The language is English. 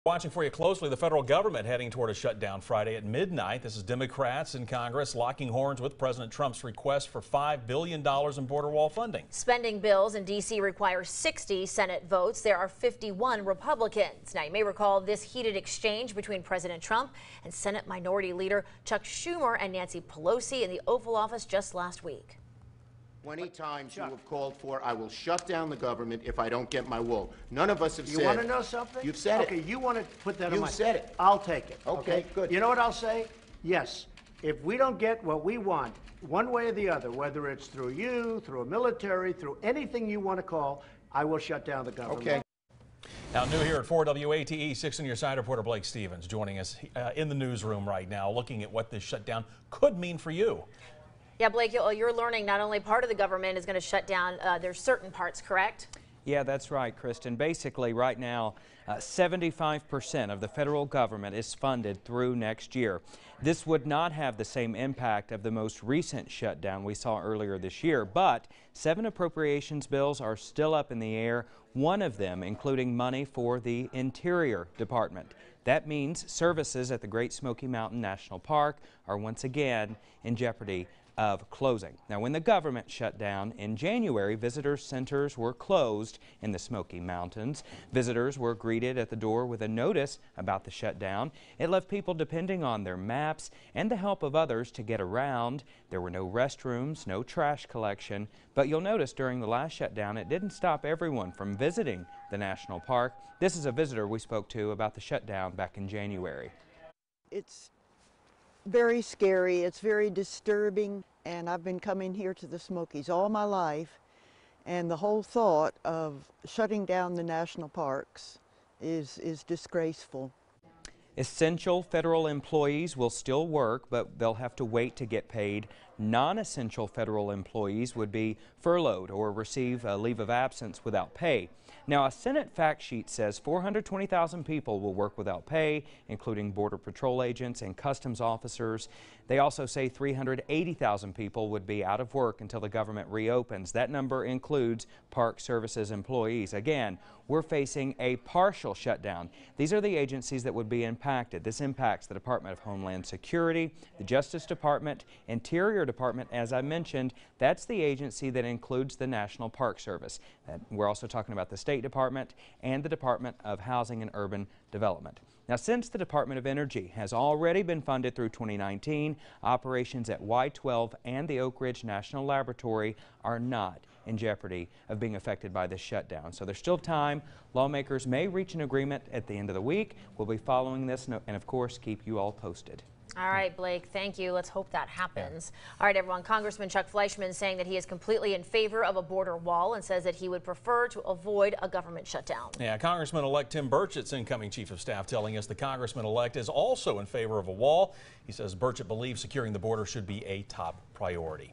Watching for you closely, the federal government heading toward a shutdown Friday at midnight. This is Democrats in Congress locking horns with President Trump's request for $5 billion in border wall funding. Spending bills in D.C. require 60 Senate votes. There are 51 Republicans. Now, you may recall this heated exchange between President Trump and Senate Minority Leader Chuck Schumer and Nancy Pelosi in the Oval Office just last week. 20 times you have called for, I will shut down the government if I don't get my wool. None of us have said. You want to know something? You've said it. Okay, you want to put that on my... You've said it. I'll take it. Okay, good. You know what I'll say? Yes. If we don't get what we want, one way or the other, whether it's through you, through a military, through anything you want to call, I will shut down the government. Okay. Now, new here at 4 WATE, 6 on your side, reporter Blake Stevens joining us in the newsroom right now, looking at what this shutdown could mean for you. Yeah, Blake, you're learning not only part of the government is going to shut down, there's certain parts, correct? Yeah, that's right, Kristen. Basically, right now, 75% of the federal government is funded through next year. This would not have the same impact of the most recent shutdown we saw earlier this year, but 7 appropriations bills are still up in the air, one of them including money for the Interior Department. That means services at the Great Smoky Mountain National Park are once again in jeopardy of closing. Now, when the government shut down in January, visitor centers were closed in the Smoky Mountains. Visitors were greeted at the door with a notice about the shutdown. It left people depending on their maps and the help of others to get around. There were no restrooms, no trash collection, but you'll notice during the last shutdown, it didn't stop everyone from visiting the national park. This is a visitor we spoke to about the shutdown back in January. It's very scary, it's very disturbing, and I've been coming here to the Smokies all my life, and the whole thought of shutting down the national parks is disgraceful. Essential federal employees will still work, but they'll have to wait to get paid. Non-essential federal employees would be furloughed or receive a leave of absence without pay. Now, a Senate fact sheet says 420,000 people will work without pay, including Border Patrol agents and customs officers. They also say 380,000 people would be out of work until the government reopens. That number includes Park Services employees. Again, we're facing a partial shutdown. These are the agencies that would be impacted. This impacts the Department of Homeland Security, the Justice Department, Interior Department. As I mentioned, that's the agency that includes the National Park Service. We're also talking about the State Department and the Department of Housing and Urban Development. Now, since the Department of Energy has already been funded through 2019, operations at Y-12 and the Oak Ridge National Laboratory are not in jeopardy of being affected by this shutdown. So there's still time. Lawmakers may reach an agreement at the end of the week. We'll be following this and, of course, keep you all posted. All right, Blake, thank you. Let's hope that happens. All right, everyone. Congressman Chuck Fleischmann saying that he is completely in favor of a border wall and says that he would prefer to avoid a government shutdown. Yeah, Congressman-elect Tim Burchett's incoming chief of staff telling us the congressman-elect is also in favor of a wall. He says Burchett believes securing the border should be a top priority.